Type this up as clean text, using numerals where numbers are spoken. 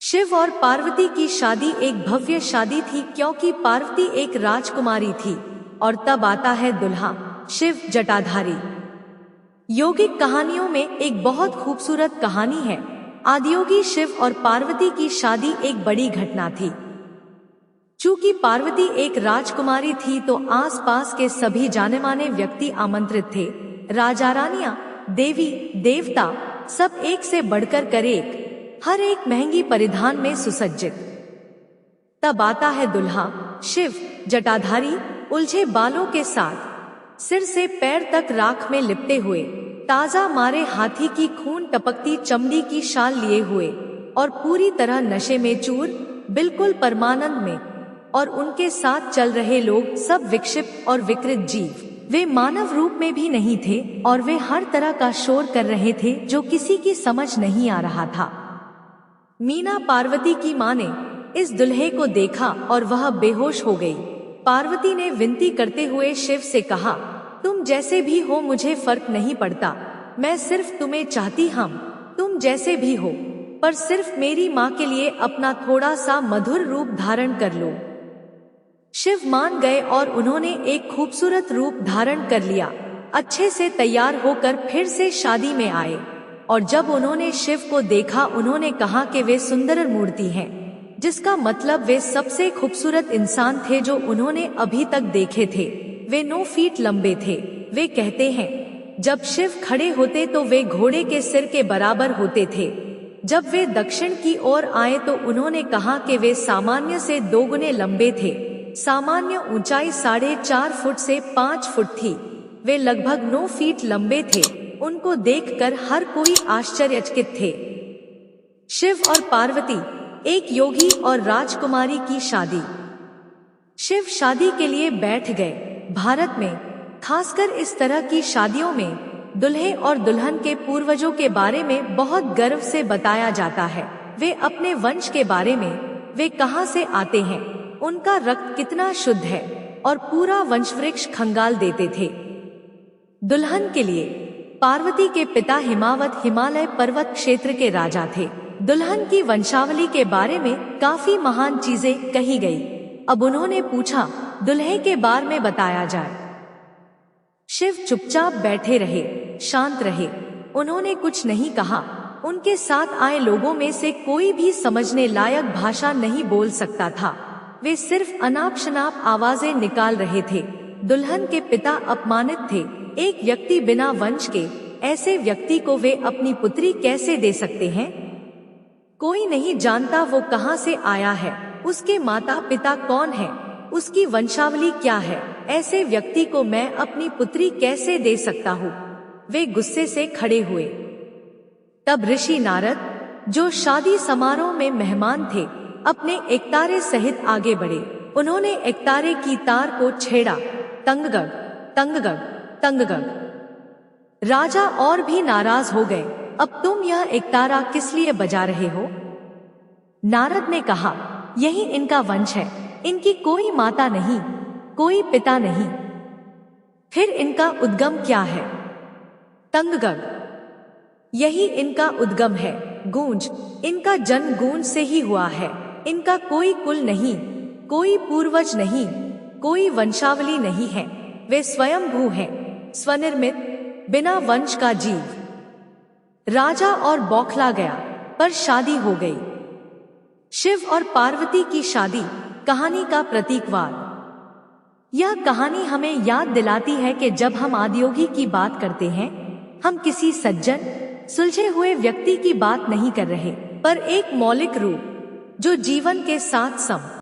शिव और पार्वती की शादी एक भव्य शादी थी, क्योंकि पार्वती एक राजकुमारी थी। और तब आता है दुल्हा शिव जटाधारी। यौगिक कहानियों में एक बहुत खूबसूरत कहानी है। आदियोगी शिव और पार्वती की शादी एक बड़ी घटना थी। चूंकि पार्वती एक राजकुमारी थी तो आसपास के सभी जाने माने व्यक्ति आमंत्रित थे। राजा रानियां, देवी देवता, सब एक से बढ़कर कर एक, हर एक महंगी परिधान में सुसज्जित। तब आता है दुल्हा शिव जटाधारी, उलझे बालों के साथ, सिर से पैर तक राख में लिपटे हुए, ताजा मारे हाथी की खून टपकती चमड़ी की शाल लिए हुए, और पूरी तरह नशे में चूर, बिल्कुल परमानंद में। और उनके साथ चल रहे लोग सब विक्षिप्त और विकृत जीव, वे मानव रूप में भी नहीं थे, और वे हर तरह का शोर कर रहे थे जो किसी की समझ नहीं आ रहा था। मीना पार्वती की मां ने इस दुल्हे को देखा और वह बेहोश हो गई। पार्वती ने विनती करते हुए शिव से कहा, तुम जैसे भी हो मुझे फर्क नहीं पड़ता, मैं सिर्फ तुम्हें चाहती, हम तुम जैसे भी हो, पर सिर्फ मेरी माँ के लिए अपना थोड़ा सा मधुर रूप धारण कर लो। शिव मान गए और उन्होंने एक खूबसूरत रूप धारण कर लिया। अच्छे से तैयार होकर फिर से शादी में आए, और जब उन्होंने शिव को देखा उन्होंने कहा कि वे सुंदर मूर्ति हैं, जिसका मतलब वे सबसे खूबसूरत इंसान थे जो उन्होंने अभी तक देखे थे। वे 9 फीट लंबे थे। वे कहते हैं, जब शिव खड़े होते तो वे घोड़े के सिर के बराबर होते थे। जब वे दक्षिण की ओर आए तो उन्होंने कहा कि वे सामान्य से 2 गुने लंबे थे। सामान्य ऊंचाई 4.5 फुट से 5 फुट थी। वे लगभग 9 फीट लंबे थे। उनको देखकर हर कोई आश्चर्यचकित थे। शिव और पार्वती, एक योगी और राजकुमारी की शादी। शिव शादी के लिए बैठ गए। भारत में खासकर इस तरह की शादियों में दुल्हे और दुल्हन के पूर्वजों के बारे में बहुत गर्व से बताया जाता है। वे अपने वंश के बारे में, वे कहां से आते हैं, उनका रक्त कितना शुद्ध है, और पूरा वंशवृक्ष खंगाल देते थे। दुल्हन के लिए पार्वती के पिता हिमावत हिमालय पर्वत क्षेत्र के राजा थे। दुल्हन की वंशावली के बारे में काफी महान चीजें कही गई। अब उन्होंने पूछा, दुल्हे के बारे में बताया जाए। शिव चुपचाप बैठे रहे, शांत रहे। उन्होंने कुछ नहीं कहा। उनके साथ आए लोगों में से कोई भी समझने लायक भाषा नहीं बोल सकता था। वे सिर्फ अनाप शनाप आवाजें निकाल रहे थे। दुल्हन के पिता अपमानित थे। एक व्यक्ति बिना वंश के, ऐसे व्यक्ति को वे अपनी पुत्री कैसे दे सकते हैं? कोई नहीं जानता वो कहां से आया है, उसके माता पिता कौन है, उसकी वंशावली क्या है। ऐसे व्यक्ति को मैं अपनी पुत्री कैसे दे सकता हूँ? वे गुस्से से खड़े हुए। तब ऋषि नारद, जो शादी समारोह में मेहमान थे, अपने एकतारे सहित आगे बढ़े। उन्होंने एकतारे की तार को छेड़ा। तंगगग तंगगग तंगगग। राजा और भी नाराज हो गए। अब तुम यह एकतारा किस लिए बजा रहे हो? नारद ने कहा, यही इनका वंश है। इनकी कोई माता नहीं, कोई पिता नहीं। फिर इनका उद्गम क्या है? तंगगग। यही इनका उद्गम है। गूंज। इनका जन्म गूंज से ही हुआ है। इनका कोई कुल नहीं, कोई पूर्वज नहीं, कोई वंशावली नहीं है। वे स्वयंभू हैं, स्वनिर्मित, बिना वंश का जीव। राजा और बौखला गया, पर शादी हो गई। शिव और पार्वती की शादी, कहानी का प्रतीकवाद। यह कहानी हमें याद दिलाती है कि जब हम आदियोगी की बात करते हैं, हम किसी सज्जन, सुलझे हुए व्यक्ति की बात नहीं कर रहे, पर एक मौलिक रूप जो जीवन के साथ सम